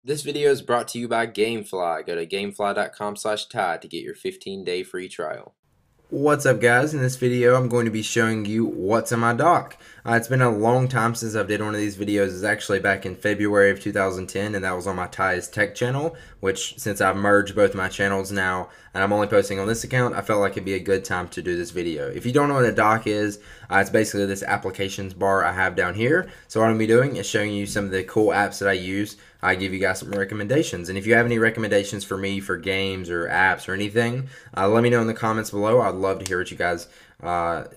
This video is brought to you by Gamefly. Go to gamefly.com/Ty to get your 15-day free trial. What's up, guys? In this video I'm going to be showing you what's in my dock. It's been a long time since I've did one of these videos. It's actually back in February of 2010, and that was on my Ty's Tech channel, which since I've merged both my channels now and I'm only posting on this account, I felt like it'd be a good time to do this video. If you don't know what a dock is, it's basically this applications bar I have down here. So what I'm going to be doing is showing you some of the cool apps that I use. I give you guys some recommendations, and if you have any recommendations for me for games or apps or anything, let me know in the comments below. I'd love to hear what you guys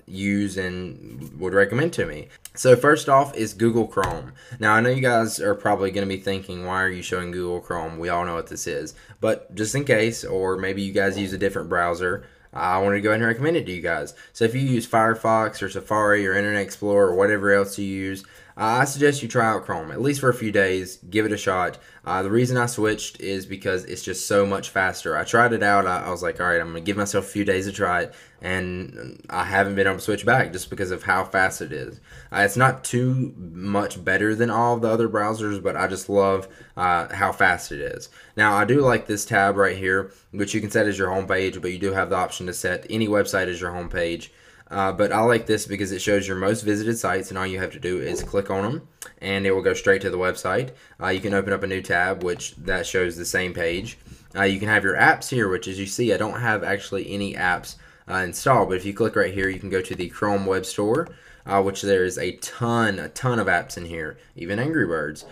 use and would recommend to me. So first off is Google Chrome. Now I know you guys are probably going to be thinking, why are you showing Google Chrome? We all know what this is, but just in case, or maybe you guys use a different browser, I wanted to go ahead and recommend it to you guys. So if you use Firefox or Safari or Internet Explorer or whatever else you use, I suggest you try out Chrome, at least for a few days. Give it a shot. The reason I switched is because it's just so much faster. I tried it out. I was like, all right, I'm going to give myself a few days to try it, and I haven't been able to switch back just because of how fast it is. It's not too much better than all of the other browsers, but I just love how fast it is. Now, I do like this tab right here, which you can set as your home page, but you do have the option to set any website as your home page. But I like this because it shows your most visited sites, and all you have to do is click on them and it will go straight to the website. You can open up a new tab, which that shows the same page. You can have your apps here, which, as you see, I don't have actually any apps installed, but if you click right here, you can go to the Chrome Web Store, which there is a ton of apps in here, even Angry Birds.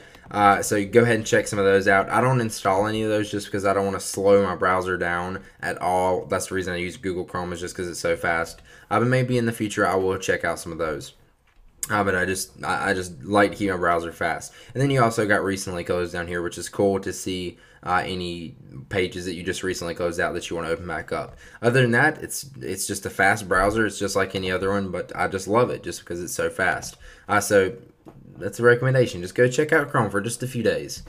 So you go ahead and check some of those out. I don't install any of those just because I don't want to slow my browser down at all. That's the reason I use Google Chrome, is just because it's so fast. But maybe in the future I will check out some of those. But I just like to keep my browser fast. And then you also got recently closed down here, which is cool to see any pages that you just recently closed out that you want to open back up. Other than that, it's just a fast browser. It's just like any other one, but I just love it just because it's so fast. So that's a recommendation. Just go check out Chrome for just a few days.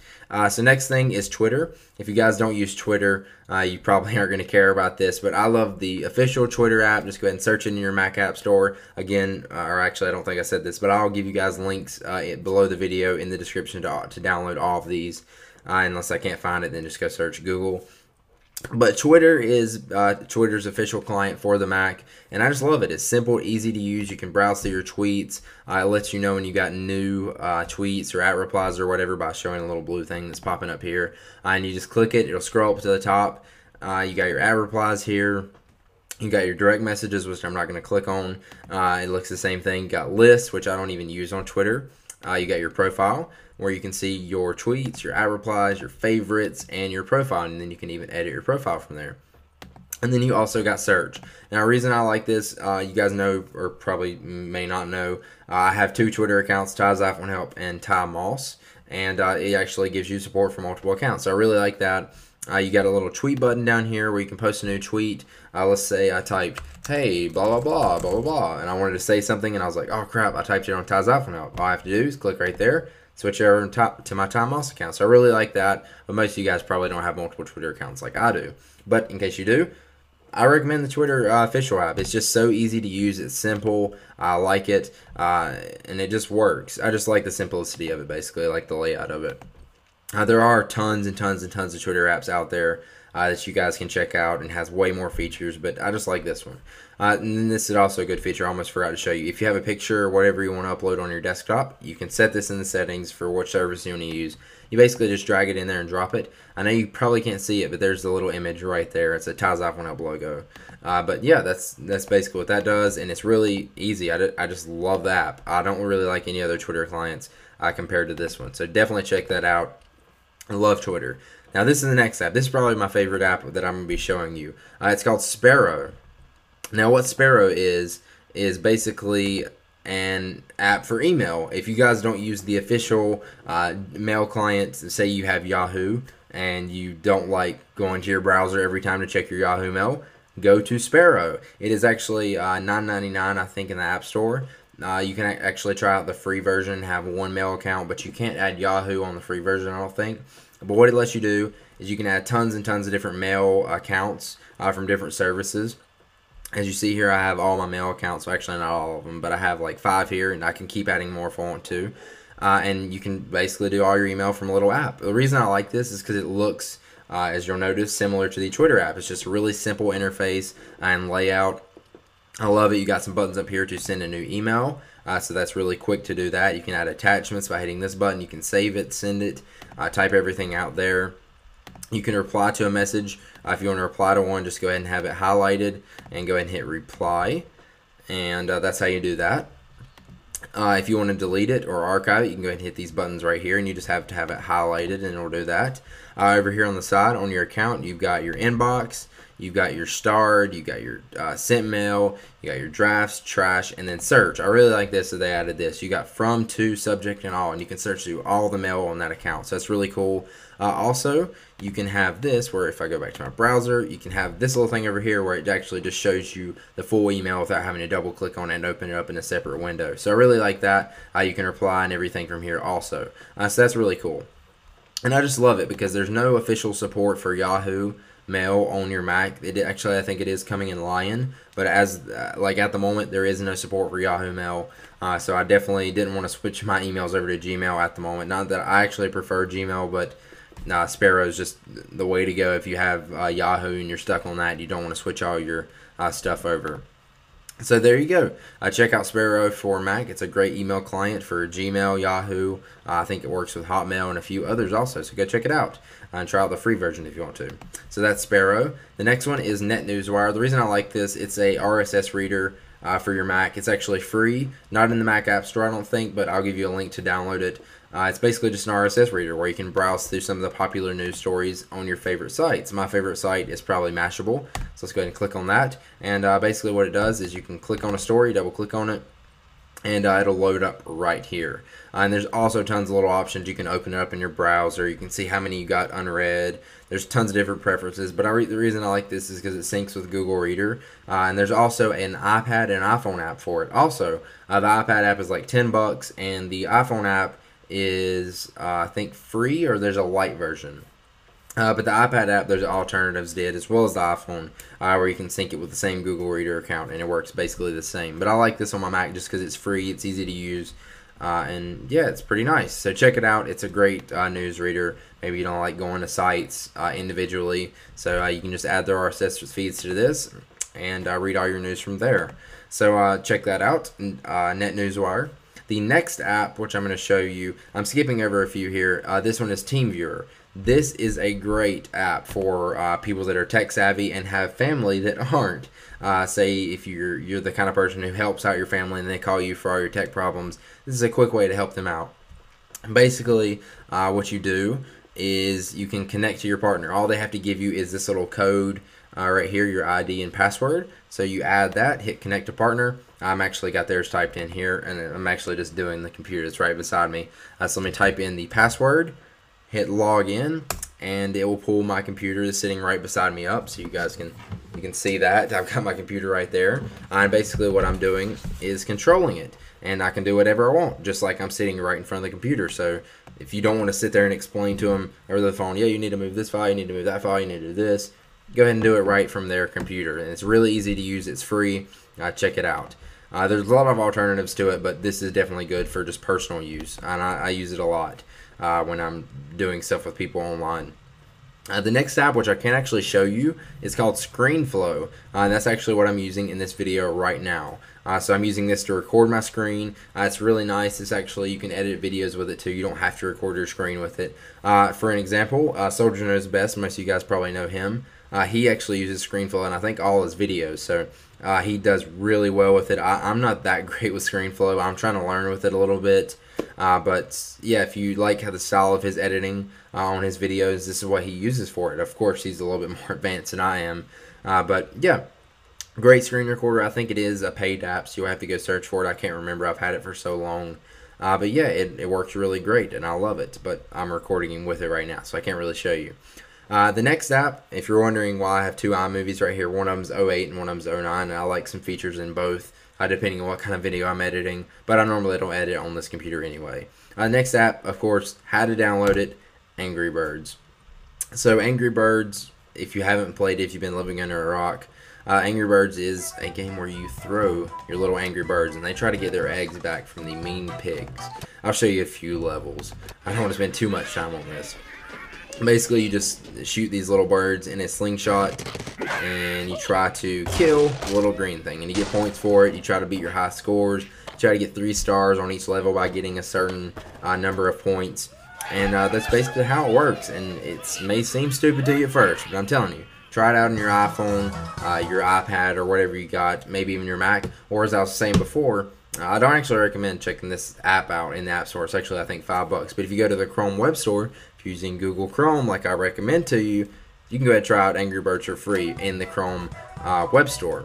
So next thing is Twitter. If you guys don't use Twitter, you probably aren't going to care about this, but I love the official Twitter app. Just go ahead and search it in your Mac App Store. Again, or actually I don't think I said this, but I'll give you guys links below the video in the description to download all of these. Unless I can't find it, then just go search Google. But Twitter is Twitter's official client for the Mac, and I just love it. It's simple, easy to use. You can browse through your tweets. It lets you know when you got new tweets or @replies or whatever by showing a little blue thing that's popping up here. And you just click it. It'll scroll up to the top. You got your @replies here. You got your direct messages, which I'm not going to click on. It looks the same thing. You got lists, which I don't even use on Twitter. You got your profile, where you can see your tweets, your @replies, your favorites, and your profile, and then you can even edit your profile from there. And then you also got search. Now, the reason I like this, you guys know, or probably may not know, I have two Twitter accounts, Ty's iPhone Help and Ty Moss, and it actually gives you support for multiple accounts. So I really like that. You got a little tweet button down here where you can post a new tweet. Let's say I typed, hey, blah, blah, blah, blah, blah, blah, and I wanted to say something, and I was like, oh, crap, I typed it on Ty's iPhone Help. All I have to do is click right there, switch over to my Ty Moss account. So I really like that, but most of you guys probably don't have multiple Twitter accounts like I do. But in case you do, I recommend the Twitter official app. It's just so easy to use. It's simple. I like it, and it just works. I just like the simplicity of it, basically. I like the layout of it. There are tons and tons and tons of Twitter apps out there that you guys can check out, and has way more features, but I just like this one. And then this is also a good feature I almost forgot to show you. If you have a picture or whatever you want to upload on your desktop, you can set this in the settings for which service you want to use. You basically just drag it in there and drop it. I know you probably can't see it, but there's the little image right there. It's a Ty's iPhone Help logo. But yeah, that's basically what that does, and it's really easy. I just love the app. I don't really like any other Twitter clients compared to this one, so definitely check that out. I love Twitter. Now this is the next app. This is probably my favorite app that I'm going to be showing you. It's called Sparrow. Now what Sparrow is basically an app for email. If you guys don't use the official mail client, say you have Yahoo and you don't like going to your browser every time to check your Yahoo mail, go to Sparrow. It is actually $9.99, I think, in the App Store. You can actually try out the free version and have one mail account, but you can't add Yahoo on the free version, I don't think. But what it lets you do is you can add tons and tons of different mail accounts from different services. As you see here, I have all my mail accounts, so actually not all of them, but I have like 5 here, and I can keep adding more if I want to. and you can basically do all your email from a little app. The reason I like this is because it looks, as you'll notice, similar to the Twitter app. It's just a really simple interface and layout. I love it. You got some buttons up here to send a new email, so that's really quick to do that. You can add attachments by hitting this button. You can save it, send it, type everything out there. You can reply to a message. If you want to reply to one, just go ahead and have it highlighted and go ahead and hit reply, and that's how you do that. If you want to delete it or archive it, you can go ahead and hit these buttons right here, and you just have to have it highlighted, and it'll do that. Over here on the side on your account, you've got your inbox, you've got your starred, you got your sent mail, you got your drafts, trash, and then search. I really like this that they added this. You got from, to, subject, and all, and you can search through all the mail on that account. So that's really cool. Also, you can have this where if I go back to my browser, you can have this little thing over here where it actually just shows you the full email without having to double click on it and open it up in a separate window. So I really like that. You can reply and everything from here also. So that's really cool. And I just love it because there's no official support for Yahoo Mail on your Mac. Actually, I think it is coming in Lion, but as like at the moment, there is no support for Yahoo Mail. So I definitely didn't want to switch my emails over to Gmail at the moment. Not that I actually prefer Gmail, but Sparrow is just the way to go if you have Yahoo and you're stuck on that. You don't want to switch all your stuff over. So there you go. Check out Sparrow for Mac. It's a great email client for Gmail, Yahoo. I think it works with Hotmail and a few others also. So go check it out and try out the free version if you want to. So that's Sparrow. The next one is NetNewswire. The reason I like this, it's a RSS reader for your Mac. It's actually free, not in the Mac App Store, I don't think, but I'll give you a link to download it. It's basically just an RSS reader where you can browse through some of the popular news stories on your favorite sites. My favorite site is probably Mashable, so let's go ahead and click on that. And basically what it does is you can click on a story, double click on it, and it'll load up right here. And there's also tons of little options. You can open it up in your browser. You can see how many you got unread. There's tons of different preferences, but the reason I like this is because it syncs with Google Reader. And there's also an iPad and iPhone app for it. Also, the iPad app is like $10, and the iPhone app is I think free, or there's a light version. But the iPad app, there's alternatives as well as the iPhone, where you can sync it with the same Google Reader account, and it works basically the same. But I like this on my Mac just because it's free, it's easy to use, and yeah, it's pretty nice. So check it out. It's a great news reader. Maybe you don't like going to sites individually, so you can just add their RSS feeds to this and read all your news from there. So check that out, NetNewsWire. The next app, which I'm going to show you, I'm skipping over a few here. This one is TeamViewer. This is a great app for people that are tech savvy and have family that aren't. Say if you're the kind of person who helps out your family and they call you for all your tech problems, this is a quick way to help them out. Basically, what you do is you can connect to your partner. All they have to give you is this little code right here, your ID and password. So you add that, hit connect to partner. I'm actually got theirs typed in here, and I'm actually just doing the computer that's right beside me. So let me type in the password, hit log in, and it will pull my computer that's sitting right beside me up, so you guys can see that. I've got my computer right there, and basically what I'm doing is controlling it, and I can do whatever I want, just like I'm sitting right in front of the computer. So if you don't want to sit there and explain to them over the phone, yeah, you need to move this file, you need to move that file, you need to do this, go ahead and do it right from their computer. And it's really easy to use. It's free. Check it out. There's a lot of alternatives to it, but this is definitely good for just personal use, and I use it a lot when I'm doing stuff with people online. The next app, which I can actually show you, is called ScreenFlow. And that's actually what I'm using in this video right now. So I'm using this to record my screen. It's really nice. It's actually, you can edit videos with it too. You don't have to record your screen with it. For an example, Soldier Knows Best, most of you guys probably know him. He actually uses ScreenFlow in I think all his videos, so he does really well with it. I'm not that great with ScreenFlow. I'm trying to learn with it a little bit, but yeah, if you like how the style of his editing on his videos, this is what he uses for it. Of course, he's a little bit more advanced than I am, but yeah, great screen recorder. I think it is a paid app, so you'll have to go search for it. I can't remember. I've had it for so long. But yeah, it works really great, and I love it, but I'm recording with it right now, so I can't really show you. The next app, if you're wondering why I have two iMovies right here, one of them's 08 and one of them's 09, and I like some features in both, depending on what kind of video I'm editing, but I normally don't edit on this computer anyway. Next app, of course, how to download it, Angry Birds. So Angry Birds, if you haven't played it, if you've been living under a rock, Angry Birds is a game where you throw your little Angry Birds, and they try to get their eggs back from the mean pigs. I'll show you a few levels. I don't want to spend too much time on this. Basically, you just shoot these little birds in a slingshot, and you try to kill the little green thing, and you get points for it. You try to beat your high scores. You try to get 3 stars on each level by getting a certain number of points, and that's basically how it works. And it may seem stupid to you at first, but I'm telling you, try it out on your iPhone, your iPad, or whatever you got, maybe even your Mac. Or as I was saying before, I don't actually recommend checking this app out in the App Store. It's actually, I think, $5. But if you go to the Chrome Web Store, if you're using Google Chrome like I recommend to you, you can go ahead and try out Angry Birds for free in the Chrome Web Store.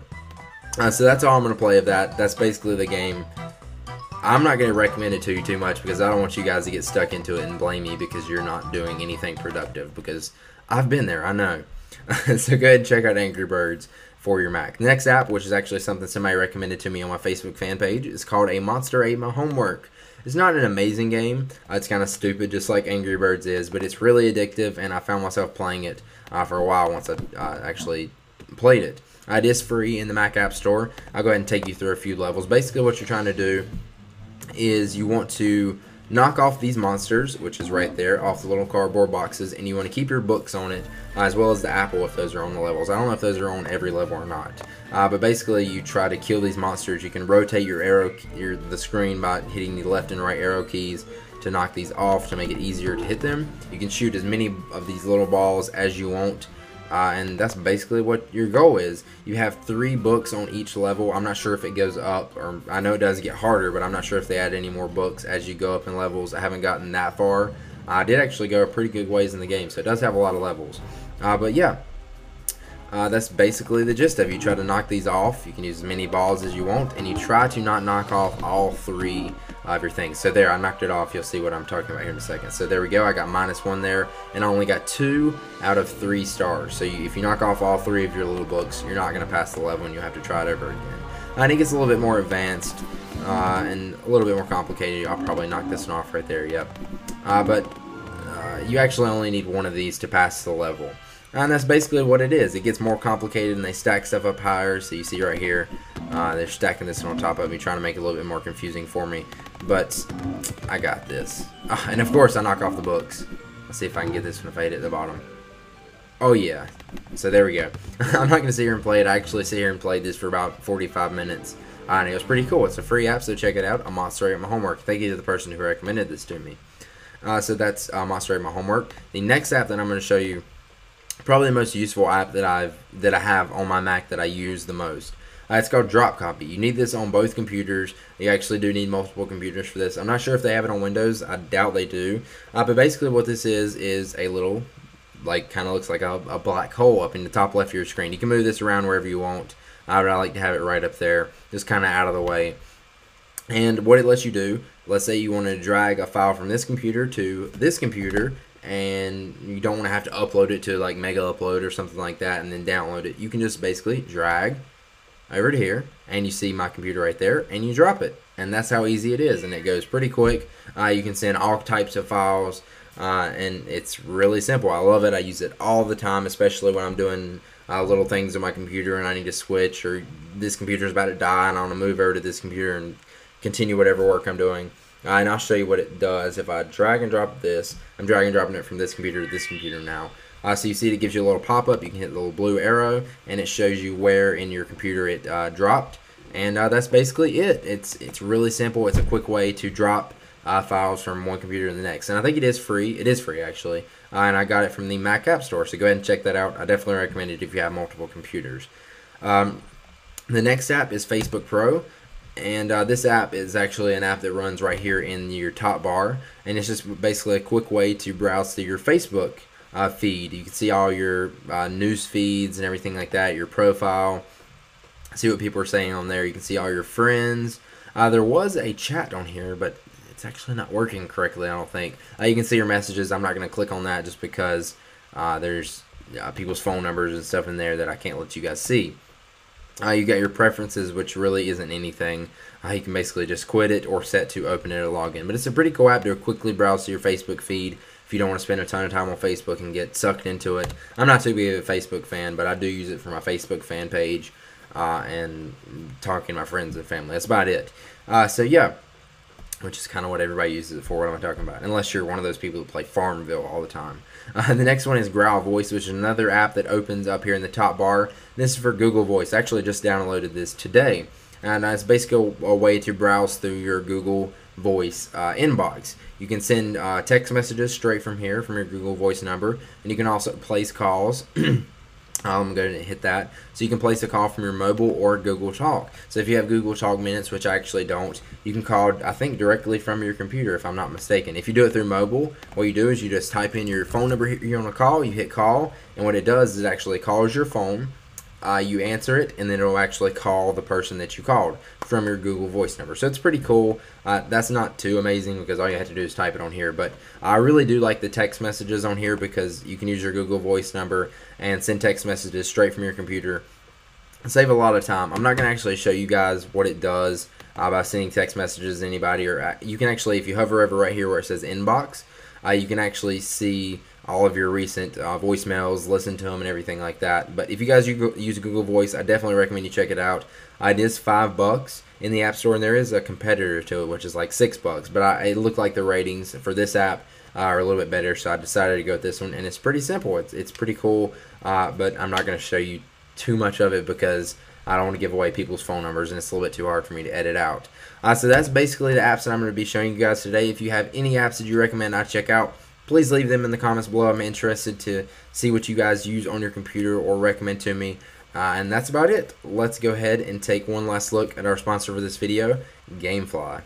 So that's all I'm going to play of that. That's basically the game. I'm not going to recommend it to you too much because I don't want you guys to get stuck into it and blame me because you're not doing anything productive, because I've been there, I know. So go ahead and check out Angry Birds for your Mac. The next app, which is actually something somebody recommended to me on my Facebook fan page, is called A Monster Ate My Homework. It's not an amazing game. It's kind of stupid, just like Angry Birds is, but it's really addictive, and I found myself playing it for a while once I actually played it. It is free in the Mac App Store. I'll go ahead and take you through a few levels. Basically, what you're trying to do is you want to knock off these monsters, which is right there, off the little cardboard boxes, and you want to keep your books on it, as well as the apple if those are on the levels. I don't know if those are on every level or not, but basically you try to kill these monsters. You can rotate the screen by hitting the left and right arrow keys to knock these off to make it easier to hit them. You can shoot as many of these little balls as you want. And that's basically what your goal is. You have 3 books on each level. I'm not sure if it goes up, or I know it does get harder, but I'm not sure if they add any more books as you go up in levels. I haven't gotten that far. I did actually go a pretty good ways in the game, so it does have a lot of levels. But yeah, that's basically the gist of it. You try to knock these off. You can use as many balls as you want, and you try to not knock off all 3 of your things. So there, I knocked it off. You'll see what I'm talking about here in a second. So there we go. I got -1 there, and I only got 2 out of 3 stars. So if you knock off all 3 of your little books, you're not going to pass the level, and you'll have to try it over again. And it gets a little bit more advanced and a little bit more complicated. I'll probably knock this one off right there. Yep. But you actually only need 1 of these to pass the level. And that's basically what it is. It gets more complicated, and they stack stuff up higher. So you see right here, they're stacking this on top of me, trying to make it a little bit more confusing for me. But I got this. And of course, I knock off the books. Let's see if I can get this one to fade at the bottom. Oh yeah. So there we go. I'm not going to sit here and play it. I actually sit here and played this for about 45 minutes. And it was pretty cool. It's a free app, so check it out. A Monster Ate My Homework. Thank you to the person who recommended this to me. So that's Monster Ate My Homework. The next app that I'm going to show you, probably the most useful app that I have on my Mac that I use the most. It's called Drop Copy. You need this on both computers. You actually do need multiple computers for this. I'm not sure if they have it on Windows. I doubt they do. But basically what this is a little, like, kind of looks like a black hole up in the top left of your screen. You can move this around wherever you want. But I like to have it right up there, just kind of out of the way. And what it lets you do, let's say you want to drag a file from this computer to this computer, and you don't want to have to upload it to like Mega Upload or something like that and then download it. You can just basically drag over to here, and you see my computer right there, and you drop it. And that's how easy it is, and it goes pretty quick. You can send all types of files, and it's really simple. I love it. I use it all the time, especially when I'm doing little things on my computer and I need to switch, or this computer is about to die and I want to move over to this computer and continue whatever work I'm doing. And I'll show you what it does. If I drag and drop this, I'm drag and dropping it from this computer to this computer now. So you see it gives you a little pop-up. You can hit the little blue arrow, and it shows you where in your computer it dropped. And that's basically it. It's really simple. It's a quick way to drop files from one computer to the next. And I think it is free. It is free, actually. And I got it from the Mac App Store, so go ahead and check that out. I definitely recommend it if you have multiple computers. The next app is Facebook Pro. And this app is actually an app that runs right here in your top bar, and it's just basically a quick way to browse through your Facebook feed. You can see all your news feeds and everything like that, your profile, see what people are saying on there. You can see all your friends. There was a chat on here, but it's actually not working correctly, I don't think. You can see your messages. I'm not going to click on that just because there's people's phone numbers and stuff in there that I can't let you guys see. You got your preferences, which really isn't anything. You can basically just quit it or set to open it or log in. But it's a pretty cool app to quickly browse through your Facebook feed if you don't want to spend a ton of time on Facebook and get sucked into it. I'm not too big of a Facebook fan, but I do use it for my Facebook fan page and talking to my friends and family. That's about it. So yeah, which is kind of what everybody uses it for. What am I talking about? Unless you're one of those people who play Farmville all the time. The next one is Growl Voice, which is another app that opens up here in the top bar. This is for Google Voice. I actually just downloaded this today, and it's basically a way to browse through your Google Voice inbox. You can send text messages straight from here, from your Google Voice number, and you can also place calls. I'm going to hit that. So you can place a call from your mobile or Google Talk. So if you have Google Talk minutes, which I actually don't, you can call, I think, directly from your computer, if I'm not mistaken. If you do it through mobile, what you do is you just type in your phone number you want to call, you hit call, and what it does is it actually calls your phone. You answer it, and then it'll actually call the person that you called from your Google Voice number. So it's pretty cool. That's not too amazing because all you have to do is type it on here. But I really do like the text messages on here because you can use your Google Voice number and send text messages straight from your computer. Save a lot of time. I'm not going to actually show you guys what it does by sending text messages to anybody. Or you can actually, if you hover over right here where it says inbox, you can actually see all of your recent voicemails, listen to them, and everything like that. But if you guys use Google Voice, I definitely recommend you check it out. It is $5 in the App Store, and there is a competitor to it, which is like $6. But it looked like the ratings for this app are a little bit better, so I decided to go with this one. And it's pretty simple. It's pretty cool, but I'm not going to show you too much of it because I don't want to give away people's phone numbers, and it's a little bit too hard for me to edit out. So that's basically the apps that I'm going to be showing you guys today. If you have any apps that you recommend I check out, please leave them in the comments below. I'm interested to see what you guys use on your computer or recommend to me. And that's about it. Let's go ahead and take one last look at our sponsor for this video, GameFly.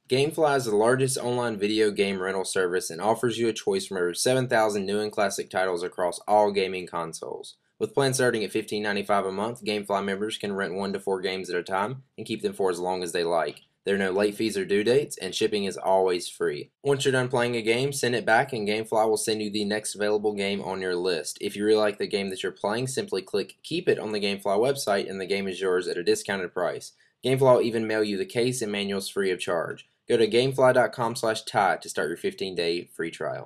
GameFly is the largest online video game rental service and offers you a choice from over 7,000 new and classic titles across all gaming consoles. With plans starting at $15.95 a month, GameFly members can rent 1 to 4 games at a time and keep them for as long as they like. There are no late fees or due dates, and shipping is always free. Once you're done playing a game, send it back and GameFly will send you the next available game on your list. If you really like the game that you're playing, simply click Keep It on the GameFly website and the game is yours at a discounted price. GameFly will even mail you the case and manuals free of charge. Go to gamefly.com/Ty to start your 15-day free trial.